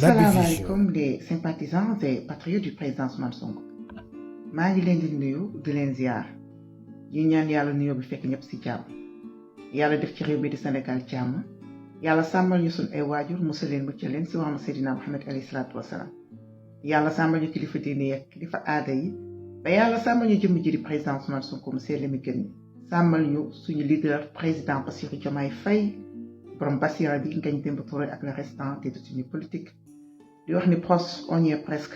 asalaamaaleykum les sympathisants et patriotes du président Ousmane Sonko maa ngi leen di nuyu di leen ziar yi ñaan yàlla nuyoo bi fekk ñëpp ci jàmm yàlla def ci réew bi di Sénégal jàmm yàlla sàmmal ñu suñ ay waajur musal leen mucc leen ci waxam Seydina Muhammad alayhi salaatu wasalaam yàlla sàmmal ñu kilifa diine yeeg kilifa aada yi ba yàlla sàmmal ñu jëmm ji di président Ousmane Sonko mu seetlu mi gën ñi sàmmal ñu suñu leader président Bassirou Diomaye Faye borom Bassira bi Ngagne Demba Touré ak le restant des détenus politiques di wax ni pros on y est presque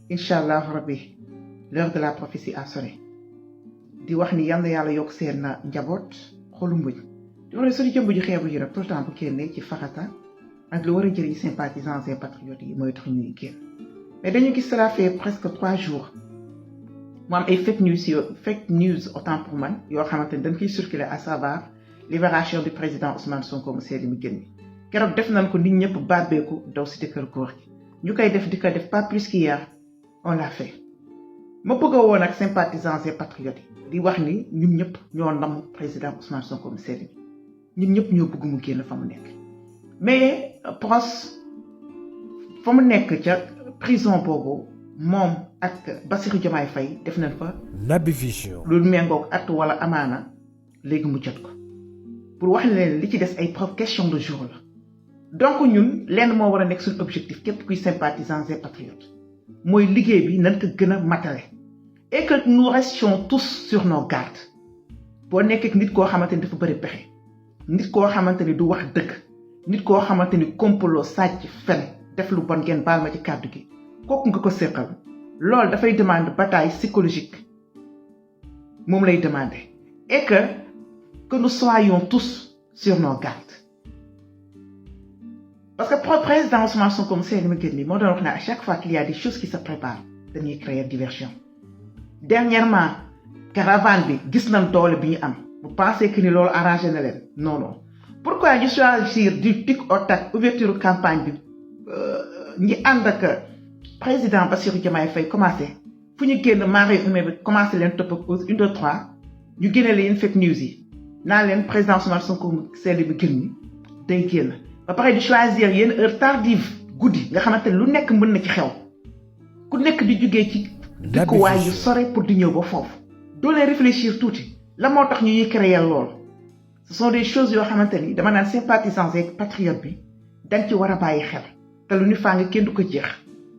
incha allah rabbi l'heure de la prophétie a sonné di wax ni yal na yàlla yokk seen njaboot xolu mbuñ di wax ne suñu jëmb ji xeebu ji rek tout le temps bu génnee ci farata ak lu war a jëriñ sympathisants et patriotes yi mooy tax ñuy génn mais dañu gis cela fait presque 3 jours mu am ay fake news autant pour man yoo xamante ni dañ koy circuler à savoir libération du président Ousmane Sonko mu seeli mi génn keroog def nañ ko nit ñëpp bàbbeeku daw si kër góor gi ñu koy def di ko def pas plus qu'hier on l'a fait ma bëgg a woon ak sympathisants et patriotes yi di wax ni ñun ñëpp ñoo nam président Ousmane Sonko mu seeli mi ñun ñëpp ñoo bëgg mu génn fa mu nekk mais pros fa mu nekk ca prison boobu moom ak Bassirou Diomaye Faye def nañ fa Naby Vision lu méngoog at wala amaana léegi mu jot ko pour wax leen li ci des ay question de jour la donc ñun lenn moo war a nekk suñu objectif képp kuy sympathisants et patriotes mooy liggéey bi nañ ko gën a matale et que nous restions tous sur nos gardes boo nekkee nit koo xamante ni dafa bëri pexe nit koo xamante ni du wax dëgg nit koo xamante ni complot sàcc fen def lu bon ngeen baal ma ci kàddu gi kooku nga ko séqal loolu dafay demander bataille psychologique moom lay demander et que nous soyons tous sur nos gardes parce que président Ousmane Sonko c'est li ma gën nii moo doon wax ne à chaque fois qu'il y a des choses qui se préparent dañuy créer diversion dernièrement caravane bi gis nañ doole bi ñu am vous pensez que ni loolu arrangé na leen non pourquoi ñu choisir du tic au tac ouverture campagne bi ñi ànd ak président Bassirou Diomaye Faye commencé fu ñu génn marée humaine bi commencé leen topp ak 1 2 3 ñu génne leen fake news yi naa leen président Ousmane Sonko seetlu bi gën ni day génn ba pare di choisir yenn heure tardive guddi nga xamante ne lu nekk mën na ci xew ku nekk di jugee ci dëkkuwaay yu sore pour di ñëw ba foofu doo leen réfléchir tuuti la moo tax ñu ñuy créer lool ce sont des choses yoo xamante ni dama naan sympathisants et patriotes bi dañ ci war a bàyyi xel te lu ñu faa nga kenn du ko jeex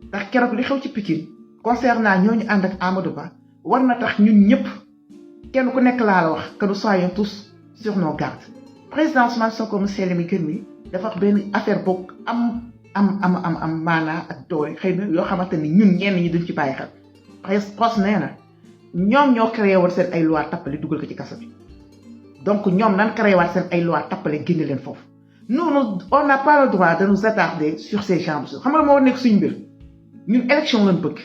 ndax keroog li xew ci Pikine concernant ñooñu ànd ak Amadou Ba war na tax ñun ñëpp kenn ku nekk laa la wax que nous soyons tous sur nos gardes président Ousmane Sonko mu seeli mi gën mi dafa wax benn affaire boog am maanaa ak doole xëy na yoo xamante ni ñun ñenn ñi duñ ci bàyyi xel pros nee na ñoom ñoo créé woon seen ay loi tappale dugal ko ci kaso bi donc ñoom nan créé waat seen ay loi tappale génne leen foofu nous on n'a pas le droit de nous attarder sur ces genres de choses xam nga moo nekk suñu mbir ñun élection lañ bëgg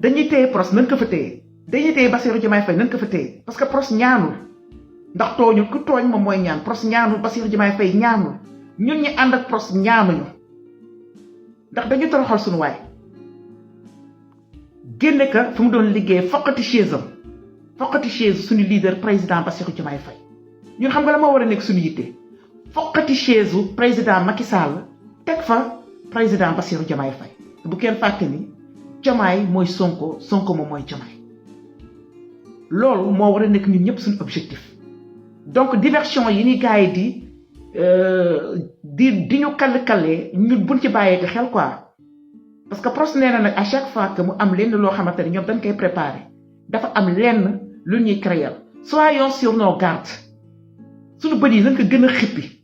dañuy téye pros nañ ko fa téye dañuy téye Bassirou Diomaye Faye nañ ko fa téye parce que pros ñaanul ndax tooñu ku tooñ moom mooy ñaan pros ñaanul Bassirou Diomaye Faye ñaanul ñun ñi ànd ak pros ñaanuñu ndax dañu toroxal suñu waay génne ka fu mu doon liggéey foqati chaise suñu leader président Bassirou Diomaye Faye ñun xam nga la moo war a nekk suñu yitte foqati chaise u président Macky Sall teg fa président Bassirou Diomaye Faye bu kenn fàtte ni Diomaye mooy Sonko moom mooy Diomaye loolu moo war a nekk ñun ñëpp suñu objectif donc diversion yi ni gars yi di ñu kall-kallee ñun buñ ci bàyyee ko xel quoi parce que pros nee na nag à chaque fois que mu am lenn loo xamante ne ñoom dañ koy préparer dafa am lenn lu ñuy créer soyons sur nos gardes suñu bët yi nañ ko gën a xippi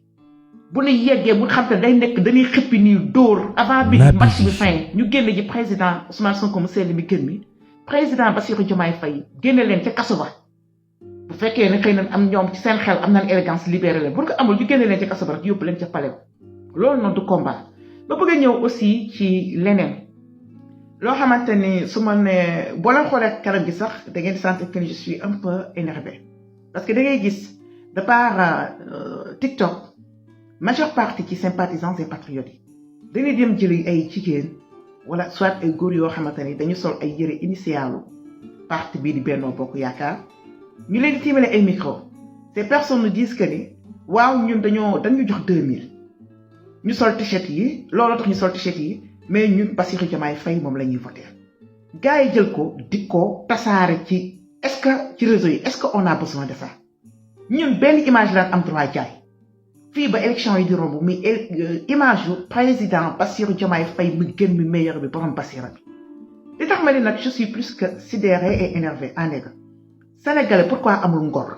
bu ñu yeggee bu xam te day nekk dañuy xippi nii dóor avant bi match bi fin ñu génne ji président Ousmane Sonko mu seetlu mi gën mi président Bassirou Diomaye Faye génne leen ca kaso ba bu fekkee ne xëy na am ñoom ci seen xel am nañ élégance libéré leen bu ko amul ñu génne leen ca kaso ba rek yóbbu leen ca palais loolu noonu du combat ba bëgg a ñëw aussi ci leneen loo xamante ni su ma ne boo leen xoolee kanam gi sax da ngeen di sentir que je suis un peu énervé parce que da ngay gis de par TikTok majeure partie ci sympathisants et patriotes yi dañuy dem jëli ay jigéen wala soit ay góor yoo xamante ni dañu sol ay yëre initialu parti bii di Benno Bokk Yaakaar ñu leen di tiimale ay micro ces personnes nous disent que ni waaw ñun dañu jox 2000 ñu sol t-shirt yi loolu tax ñu sol t-shirt yi mais ñun Bassirou Diomaye Faye moom la ñuy voter gars yi jël ko di ko tasaare ci est-ce que ci réseau yi est-ce que on a besoin de ça ñun benn image laan am droit jaay fii ba élection yi di romb muy image yu président Bassirou Diomaye Faye mu gën mi meilleur bi borom Bassirou bi li tax ma ne nag je suis plus que sidéré et énervé en nègre sénégalais pourquoi amul ngor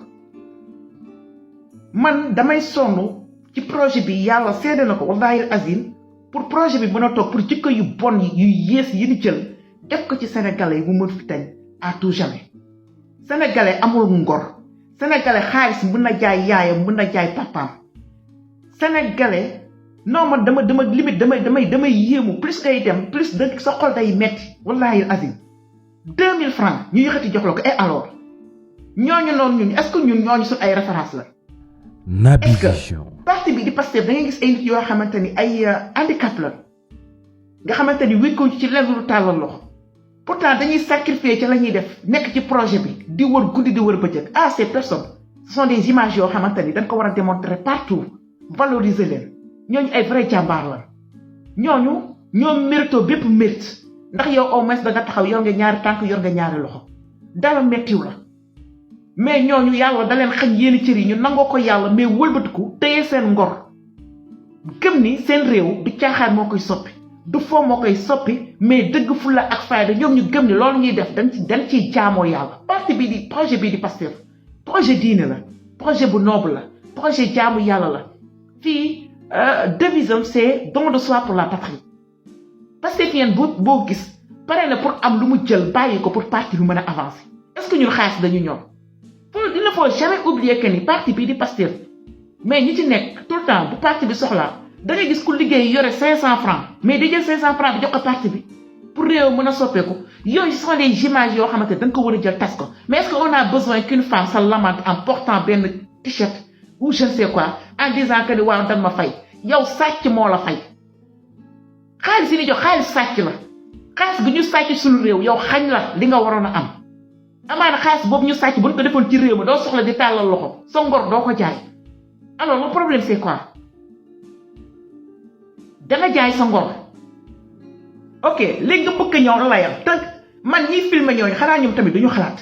man damay sonn ci projet bi yàlla seede na ko wallahi azim pour projet bi mën a toog pour jikko yu bon yu yées yi ni jël def ko ci sénégalais yi mu mën fi tañ à tout jamais sénégalais amul ngor sénégalais xaalis mën na jaay yaayam mën na jaay papaam sénégalais non man dama limite damay yéemu plus ngay dem plus de sa xol day metti wallahi azim 2000 francs ñu yëkkati jox la ko et alors ñooñu noonu ñun est-ce que ñun ñooñu suñ ay référence la Naby Vision parti bi di Pastef da ngay gis ay nit yoo xamante ni ay handicap la nga xamante ni wékkoo ci lenn lu tàllal loxo pourtant dañuy sacrifier ci la ñuy def nekk ci projet bi di wër guddi di wër bëccëg ces personnes ce sont des images yoo xamante ni dañ ko war a démontrer partout valoriser leen ñooñu ay vrai jàmbaar la ñooñu ñoo mérito bépp mérite ndax yow au moins da nga taxaw yor nga ñaari tànk yor nga ñaari loxo dara méttiw la mais ñooñu yàlla da leen xañ yéen cër yi ñu nangoo ko yàlla mais wëlbatiku téye seen ngor gëm ni seen réew du caaxaan moo koy soppi du foo moo koy soppi mais dëgg fulla ak fayda ñoom ñu gëm ni loolu ñuy def dañ ciy jaamoo yàlla parti bii di projet bii di Pastef projet diine la projet bu noble la projet jaamu yàlla la fii devise am c'est don de soi pour la patrie Pastef yéen boo gis pare na pour am lu mu jël bàyyi ko pour parti bi mën a avancer est-ce que ñun xaalis dañu ñor il ne faut jamais oublier que ni parti bii di Pastef mais ñi ci nekk tout le temps bu parti bi soxlaa da ngay gis ku liggéey yore 500 francs mais di jël 500 francs bi jox ko parti bi pour réew mën a soppeeku yooyu ce sont des images yoo xamante dañ ko war a jël tas ko mais est-ce que on a besoin qu'une femme se lamente en portant benn t-shirt ou je ne sais quoi en disant que ni waaw dañ ma fay yow sàcc moo la fay xaalis yi ni jox xaalis sàcc la xaalis bi ñu sàcc suñu réew yow xañ la li nga waroon a am amaana xaalis boobu ñu sàcc bu ñu ko defoon ci réew mi doo soxla di tàllal loxo sa ngor doo ko jaay alors le problème c'est quoi danga jaay sa ngor ok léegi nga bëgg ñëw layal te man ñiy filmer ñooñu xanaa ñoom tamit duñu xalaat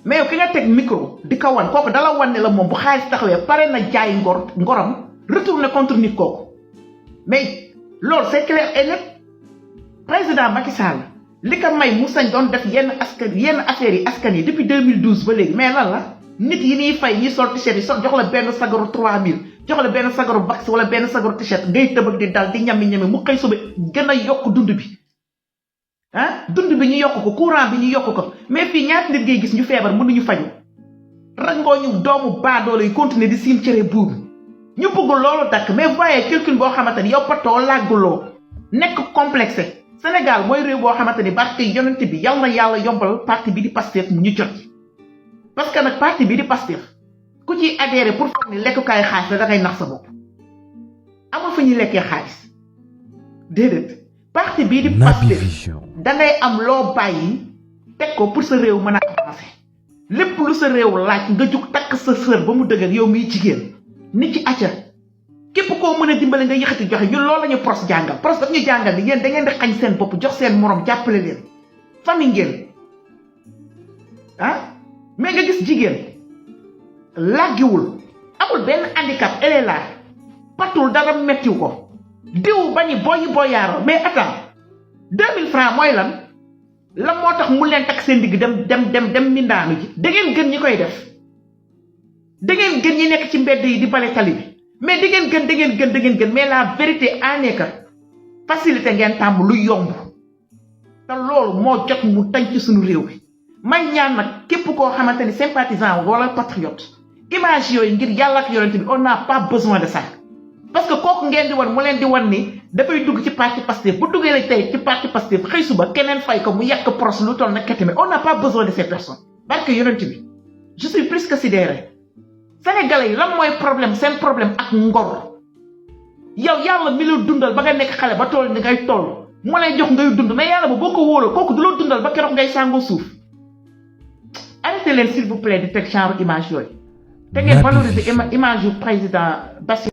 mais yow ki nga teg micro di ko wan kooku dala wan ne la moom bu xaalis taxawee pare na jaay ngoram retourner contre nit kooku mais loolu c'est clair et net président Macky Sall li ko may mu sañ doon def yenn affaires yi askan yi depuis 2012 ba léegi mais lan la nit yi ñuy fay ñi sol t-shirt yi jox la benn sagaru 3000 jox la benn sagaru bax wala benn sagaru t-shirt ngay tëbëg di dal di ñami mu xëy suba gën a yokk dund bi dund bi ñu yokk ko courant bi ñu yokk ko mais fii ñaata nit ngay gis ñu feebar mënuñu faju rangoo ñu doomu baadoolo yi continuer di siim cere buur ñu bëgg loolu dakk mais voyez quelqu'un boo xamante ni yow patoo làgguloo nekk complexé Sénégal mooy réew boo xamante ni barke yonent bi yal na yàlla yombal parti bi di Pastef mu ñu jot ci parce que nag parti bi di Pastef ku ciy adhéré pour foog ni lekkukaay xaalis la da ngay nax sa bopp amul fu ñuy lekkee xaalis déedéet parti bii di Pastef da ngay am loo bàyyi teg ko pour sa réew mën a avancé lépp lu sa réew laaj nga jug takk sa sër ba mu dëgër yow miy jigéen nit ci acca képp koo mën a dimbale nga yëkkati joxe ñun loolu la ñu pros jàngal pros daf ñu jàngal ni yéen da ngeen di xañ seen bopp jox seen morom jàppale leen famille ngeen mais nga gis jigéen làggiwul amul benn handicap elle est là patul dara mettiw ko diw bañi boyaaro mais attends 2000 francs mooy lan moo tax mu leen takk seen digg dem mindaanu ji da ngeen gën ñi koy def da ngeen gën ñi nekk ci mbedd yi di bale tali bi mais da ngeen gën mais la vérité en est que facilité ngeen tàmm lu yomb te loolu moo jot mu tañ ci suñu réew bi may ñaan nag képp koo xamante ni sympathisant wala patriote image yooyu ngir yàlla ak yonent bi on n'a pas besoin de ça parce que kooku ngeen di wan mu leen di wan ni dafay dugg ci parti Pastef bu duggee la tey ci parti Pastef xëy suba keneen fay ko mu yàq pros lu toll nag keteme on n'a pas besoin de ces personnes parce que yonent bi je suis plus que sidéré sénégalais yi lan mooy problème seen problème ak ngor yow yàlla mi la dundal ba nga nekk xale ba toll ni ngay toll mu lay jox ngay dund mais yàlla ba boo ko wóoloo kooku du la dundal ba keroog ngay sàngoo suuf arrêtez leen s'il vous plaît di teg genre image yooyu te ngeen valoriser image yu président Bassirou